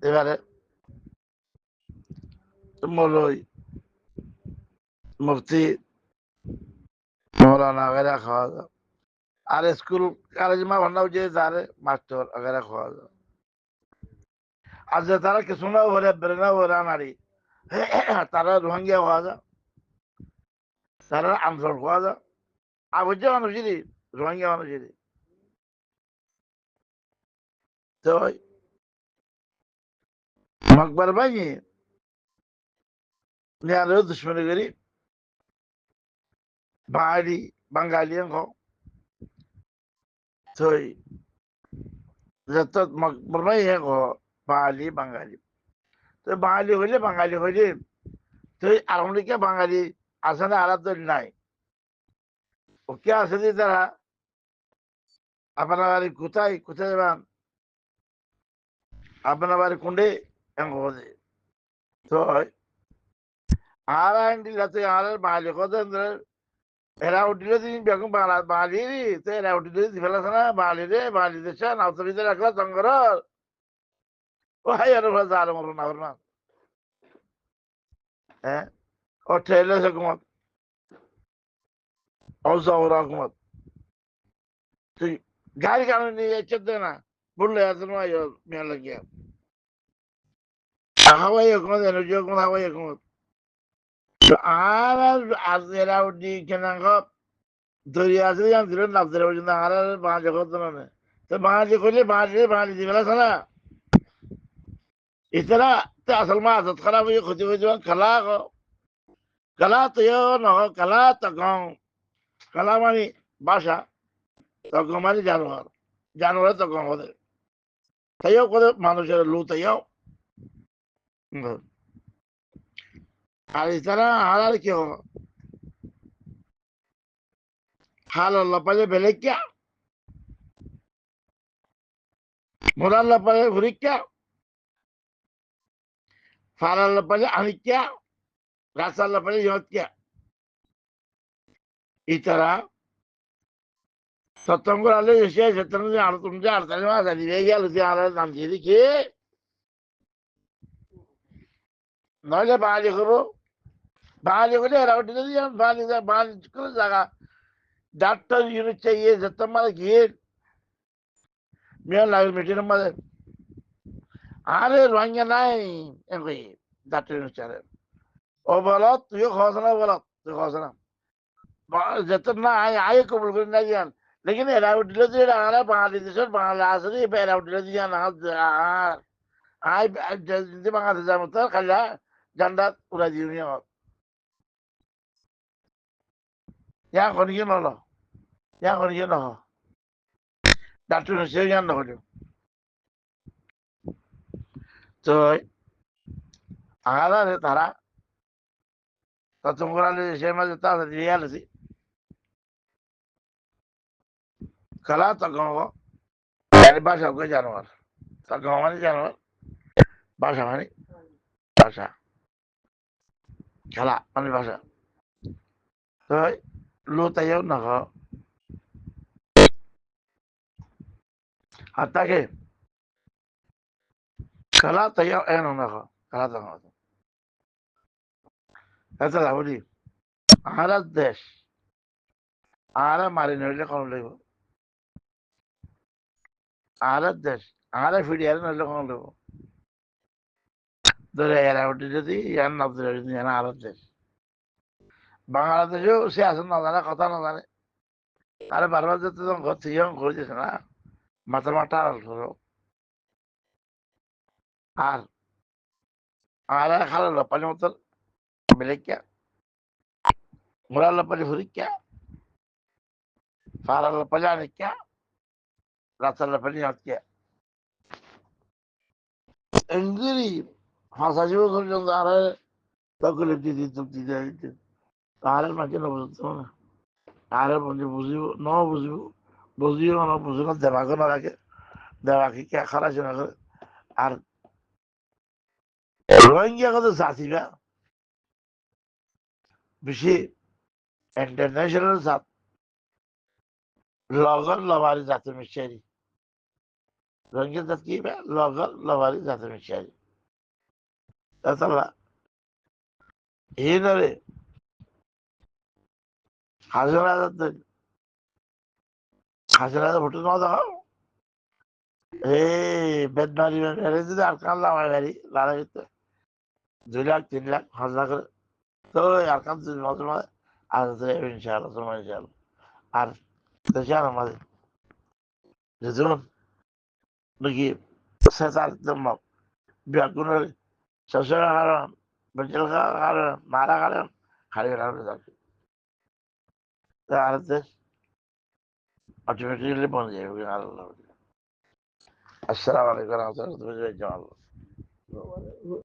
এবারে মৌলই মুফতি মৌলানা वगैरह খাওয়া যায় আর স্কুল কলেজ মা ভান্ডাও যে যারে মাস্টার वगैरह খাওয়া যায় আর যে তারা কিছু না ওরে বেরনা ওরা নারী তারা রোহিঙ্গা খাওয়া যায় তারা আনসার খাওয়া যায় আবুজা মানুষেরই রোহিঙ্গা মানুষেরই তো মকবর ভাই নিয়ারও দুশ্মনী করি বাঙালি বাঙালিয়ান খাও তো যত মকবর ভাই বাঙালি তো বাঙালি হইলে তো আলমলিকে বাঙালি আছে না আলাদ নাই ওকে আছে যে তারা আপনার বাড়ি কোথায় কোথায় যাবেন আপনার বাড়ি কোনডে এমন তো আর আইনটি আর বাঙালি কথা এরা উঠিলে তিনি বেগুন বাঙালি তো এরা উঠিলে ফেলাছে না বাঙালি রে বাঙালি দেশ নাউতরিতে রাখলা জঙ্গর ও হাই আর যার মর না না হ্যাঁ ও ঠেলে হুকুমত ও জবর হুকুমত তুই গাড়ি কারণে নিয়ে যাচ্ছে না বললে এত নয় মেয়ে লাগিয়া হাওয়াই হুকুমত এনার্জি হুকুমত হাওয়াই হুকুমত আর আর এরা উঠি কেনাঙ্গ দরিয়া আছে জানছিল নাচতে পর্যন্ত আর বাঙালি করতো না তো বাঙালি করলে বাঙালি দিবে না এছাড়া আসল মা আজত খারাপ হয়ে ক্ষতি হয়ে যাওয়া কালা তো নহয় কালা তখন কালা মানে বাসা তখন মানে জানোয়ার জানোয়ার তখন ওদের তাইও করে মানুষের লু তাইও আর এছাড়া আর কি হবো হাল আল্লাহ পালে বেলেকিয়া মোরা আল্লাহ পালে ঘুরিকিয়া ফার আল্লাহ পালে আনিকিয়া রাস আল্লাহ পালে ইহতকিয়া এছাড়া সত্যঙ্গ আলে এসে সত্যঙ্গ আর তুমি যে আড়তালি মাছ দিবে গেল আর নাম দিয়ে দেখি নইলে বাঙালি করবো বাঙালি করে এরা উঠে যদি বাঙালি বাঙালি কোনো জায়গা ডাক্তার ইউনিট চাইয়ে যেত মানে গিয়ে মেয়ের লাগে মিটিং আমাদের আরে রোহিঙ্গা নাই এমনি ডাক্তার ইউনিট চারে ও বলো তুইও খাওয়াছ না বলো তুই খাওয়াছ না যেত না আয় কবুল করে না দিয়ান লেকিন এরা উঠলে যে এরা বাঙালি দেশের বাঙালি আছে এরা উঠলে দিয়ান আর আয় যদি বাঙালি যার মতো খালি জান্ডা উড়া দিও নি আমার ইয়া করি কি নল ইয়া করি কি নহ ডাক্তার সে জ্ঞান নহল তো আগারে তারা তখন করালে সে মাঝে তারা দিয়ে আলেছি খেলা তখন বাসা করে জানোয়ার তখন মানে জানোয়ার বাসা মানে বাসা খেলা মানে বাসা তো লো তাইও নহ আর তাকে খেলা তাইও এন নহ খেলা তখন এত বলি আর দেশ আর মারি নইলে কোন লইব আর দেশ আর ফিরিয়ার নইলে কোন লইব ধরে এরা উঠে যদি ইয়ার নাম ধরে আর দেশ বাংলাদেশেও সে আছে না জানে কথা না জানে আরে বারবার যেতে যখন ঘর থেকে যখন ঘুরে দিয়েছে না মাথা মাথা আর আর খালা লপানি মতো বেলেকিয়া মোরা লপানি ভুরিকিয়া ফারা লপানি আনিকিয়া রাস্তা লপানি হাতকিয়া এঙ্গিরি হাসাজিব পর্যন্ত আর তখন দিতে আর মাঝে না বুঝতে না আর মধ্যে বুঝিব ন বুঝিব বুঝিও না বুঝিব দেবাকে না রাখে দেবাকে কে খারাপ না করে আর রোহিঙ্গা কথা চাষিরা বেশি ইন্টারন্যাশনাল জাত লগন লবারি জাতের মিশারি Rohingya تركيبة لغة لغوية ذات المشاري تطلع هنا حاجة حاجة بطل ما دخل بدماري بدماري أركان لا ما بدي لا لا 2 লাখ 3 লাখ 5 লাখ তো أركان الموضوع هذا إن شاء الله ثم إن شاء الله عارف تجارة ما جزون نجيب سيطرة دم بيكون شجرة حرام بجلغة حرام مارا حرام خلي حرام ذاك تعرف automatically بون جاي السلام عليكم ورحمة الله وبركاته